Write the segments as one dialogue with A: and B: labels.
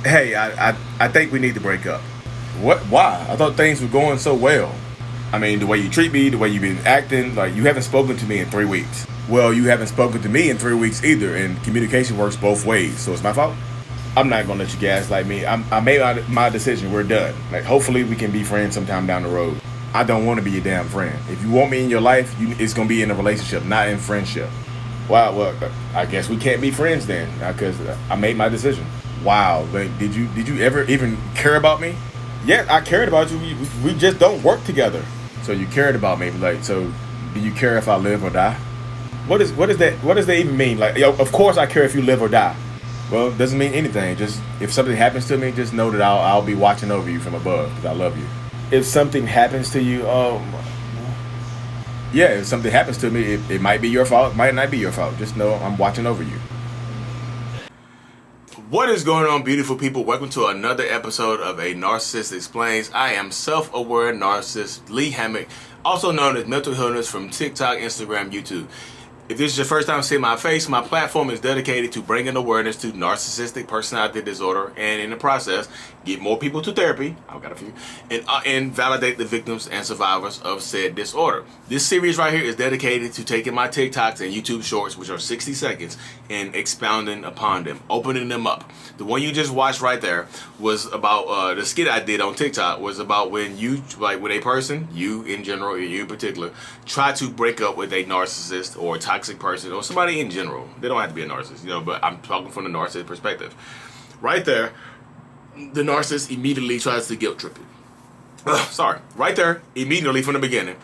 A: Hey, I think we need to break up. What? Why? I thought things were going so well. I mean, the way you treat me, the way you've been acting, like you haven't spoken to me in 3 weeks. Well, you haven't spoken to me in 3 weeks either, and communication works both ways. So it's my fault. I'm not gonna let you gaslight me. I made my decision. We're done. Like, hopefully, we can be friends sometime down the road. I don't want to be your damn friend. If you want me in your life, it's gonna be in a relationship, not in friendship. Wow. Well, I guess we can't be friends then, because I made my decision. Wow. Like, did you ever even care about me? Yeah, I cared about you. We just don't work together. So you cared about me, like, so do you care if I live or die? What does that even mean? Like, yo, of course I care if you live or die. Well, it doesn't mean anything. Just if something happens to me, just know that I'll be watching over you from above because I love you. If something happens to you, yeah, if something happens to me, it might be your fault, it might not be your fault. Just know I'm watching over you. What is going on, beautiful people? Welcome to another episode of a Narcissist Explains. I am self-aware narcissist Lee Hammock, also known as Mental Illness, from TikTok, Instagram, YouTube. If this is your first time seeing my face, my platform is dedicated to bringing awareness to narcissistic personality disorder, and in the process, get more people to therapy. I've got a few, and validate the victims and survivors of said disorder. This series right here is dedicated to taking my TikToks and YouTube shorts, which are 60 seconds, and expounding upon them, opening them up. The one you just watched right there was about the skit I did on TikTok was about when you, like, with a person, you in general, you in particular, try to break up with a narcissist or a toxic person or somebody in general. They don't have to be a narcissist, but I'm talking from the narcissist perspective. Right there, the narcissist immediately tries to guilt trip you. Sorry. Right there, immediately from the beginning,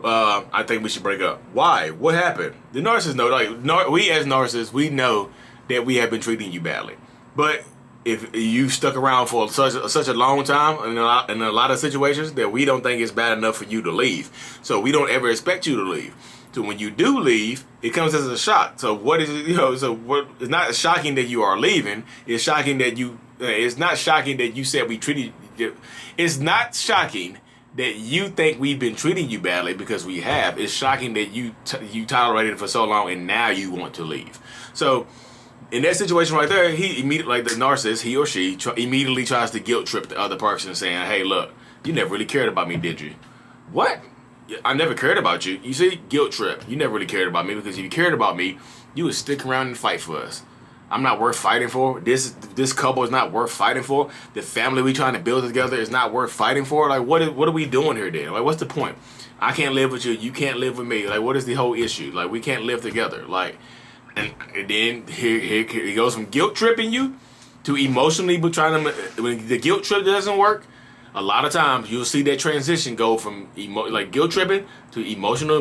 A: I think we should break up. Why? What happened? The narcissist know, like, we as narcissists, we know that we have been treating you badly. But if you stuck around for such a long time in a lot of situations that we don't think it's bad enough for you to leave. So we don't ever expect you to leave. So when you do leave, it comes as a shock. So what is it? So what? It's not shocking that you are leaving. It's shocking that you. It's not shocking that you said we treated you. It's not shocking that you think we've been treating you badly, because we have. It's shocking that you tolerated it for so long and now you want to leave. So in that situation right there, he immediately, like the narcissist, he or she immediately tries to guilt trip the other person, saying, "Hey, look, you never really cared about me, did you?" What? I never cared about you. You see, guilt trip. You never really cared about me, because if you cared about me, you would stick around and fight for us. I'm not worth fighting for. This couple is not worth fighting for. The family we trying to build together is not worth fighting for. Like, what are we doing here then? Like, what's the point? I can't live with you. You can't live with me. Like, what is the whole issue? Like, we can't live together. Like, and then here he goes from guilt tripping you to emotionally trying to. When the guilt trip doesn't work, a lot of times you'll see that transition go from like guilt tripping to emotional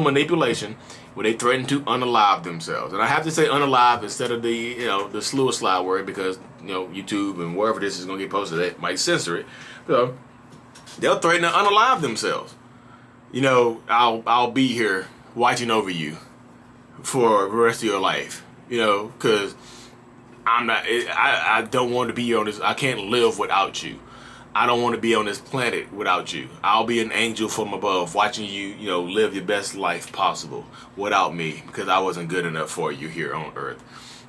A: manipulation, where they threaten to unalive themselves. And I have to say unalive instead of the slew of slide word, because YouTube and wherever this is gonna get posted, they might censor it. So they'll threaten to unalive themselves. I'll be here watching over you for the rest of your life. Because I'm not. I don't want to be on this. I can't live without you. I don't want to be on this planet without you. I'll be an angel from above, watching you, live your best life possible without me, because I wasn't good enough for you here on Earth.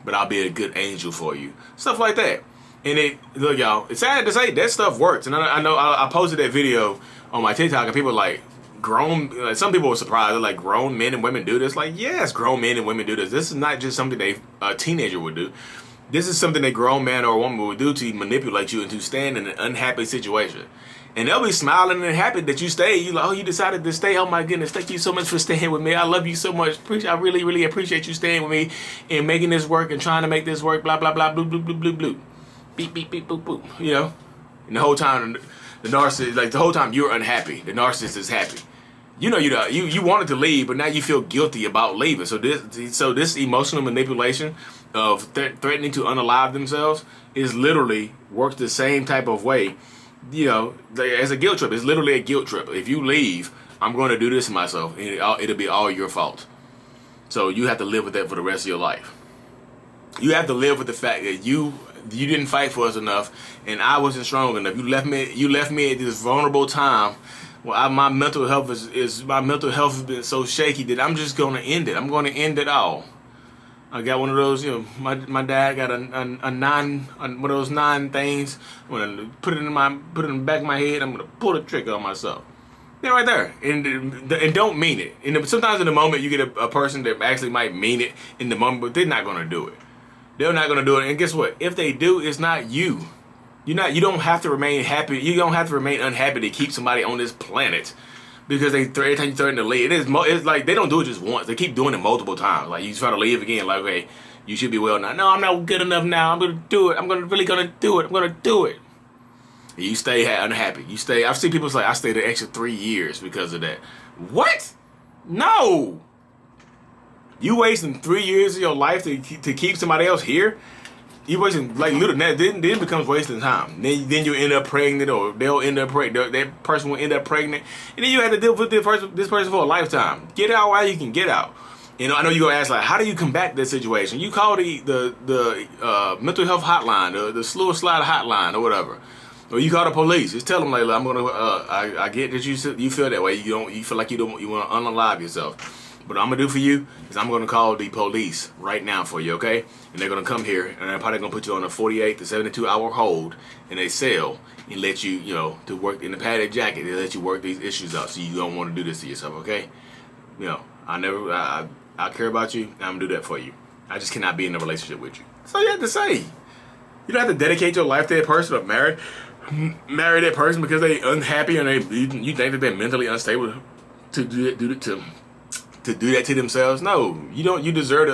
A: But I'll be a good angel for you. Stuff like that. And look, y'all, it's sad to say that stuff works. And I know I posted that video on my TikTok, and people like some people were surprised. They're like, grown men and women do this? Like, yes, grown men and women do this. This is not just something a teenager would do. This is something a grown man or a woman would do to manipulate you and to stand in an unhappy situation. And they'll be smiling and happy that you stay. You like, oh, you decided to stay. Oh my goodness, thank you so much for staying with me. I love you so much. I really, really appreciate you staying with me and making this work and trying to make this work. Blah blah blah. Blue blue blue blue blue. Beep beep beep boop boop. And the whole time the narcissist, like the whole time you're unhappy, the narcissist is happy. You wanted to leave, but now you feel guilty about leaving. So this emotional manipulation of threatening to unalive themselves is literally works the same type of way. As a guilt trip. It's literally a guilt trip. If you leave, I'm going to do this to myself, and it'll be all your fault. So you have to live with that for the rest of your life. You have to live with the fact that you didn't fight for us enough, and I wasn't strong enough. You left me at this vulnerable time. Well, my mental health has been so shaky that I'm just going to end it. I'm going to end it all. I got one of those, my dad got one of those 9 things. I'm gonna put it in the back of my head. I'm gonna pull the trigger on myself. They're right there, and don't mean it. And sometimes in the moment you get a person that actually might mean it in the moment, but they're not gonna do it. They're not gonna do it. And guess what? If they do, it's not you. You don't have to remain happy. You don't have to remain unhappy to keep somebody on this planet. Because every time you threaten to leave, it's like they don't do it just once. They keep doing it multiple times. Like you try to leave again, like, okay, you should be well now. No, I'm not good enough now. I'm gonna do it. I'm really gonna do it. I'm gonna do it. And you stay unhappy. You stay. I've seen people say I stayed an extra 3 years because of that. What? No. You wasting 3 years of your life to keep somebody else here? You wasting like little. Then it becomes wasting time. Then you end up pregnant, or they'll end up pregnant. That person will end up pregnant, and then you have to deal with this person for a lifetime. Get out while you can get out. I know you're gonna ask, like, how do you combat this situation? You call the mental health hotline, the suicide hotline, or whatever, or you call the police. Just tell them, like, I'm gonna. I get that you feel that way. You feel like you want to unalive yourself. What I'm gonna do for you is I'm gonna call the police right now for you, okay? And they're gonna come here, and they're probably gonna put you on a 48 to 72 hour hold in a cell and let you, to work in the padded jacket. They let you work these issues out, so you don't want to do this to yourself, okay? I care about you, and I'm gonna do that for you. I just cannot be in a relationship with you. That's all you have to say. You don't have to dedicate your life to that person or marry that person because they unhappy and you think that they're mentally unstable to do that to themselves. No, you don't. You deserve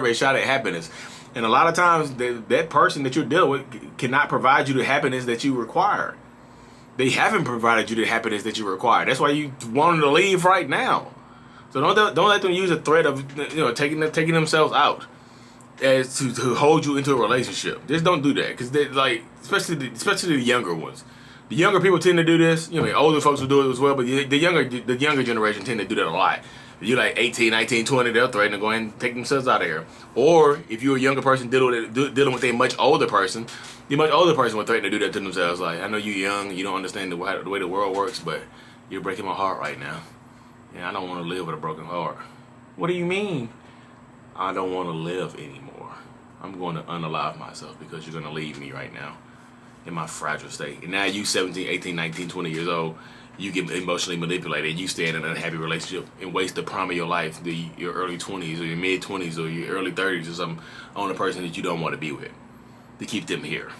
A: a shot at happiness, and a lot of times that person that you're dealing with cannot provide you the happiness that you require. They haven't provided you the happiness that you require. That's why you want them to leave right now. So don't let them use a threat of taking themselves out as to hold you into a relationship. Just don't do that, because they especially the younger ones. The younger people tend to do this. Older folks will do it as well, but the younger generation tend to do that a lot. If you're like 18, 19, 20, they'll threaten to go ahead and take themselves out of here. Or if you're a younger person dealing with a much older person, the much older person will threaten to do that to themselves. Like, I know you're young, you don't understand the way the world works, but you're breaking my heart right now. Yeah, I don't want to live with a broken heart. What do you mean? I don't want to live anymore. I'm going to unalive myself because you're going to leave me right now in my fragile state. And now you 17, 18, 19, 20 years old, you get emotionally manipulated. You stay in an unhappy relationship and waste the prime of your life, your early 20s or your mid 20s or your early 30s or something, on a person that you don't want to be with, to keep them here.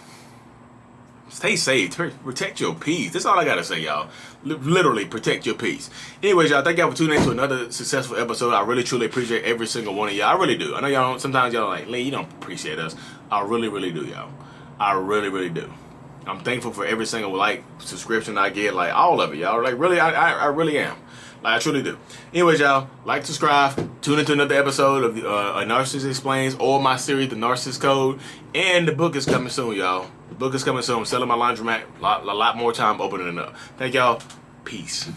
A: Stay safe. Protect your peace. That's all I gotta say, y'all. Literally, protect your peace. Anyways, y'all, thank y'all for tuning in to another successful episode. I really, truly appreciate every single one of y'all. I really do. I know y'all don't, sometimes y'all like, Lee, you don't appreciate us. I really, really do, y'all. I really, really do. I'm thankful for every single subscription I get, all of it, y'all. Really, I really am. I truly do. Anyways, y'all, subscribe, tune into another episode of A Narcissist Explains, or my series, The Narcissist Code, and the book is coming soon, y'all. The book is coming soon. I'm selling my laundromat, a lot more time opening it up. Thank y'all. Peace.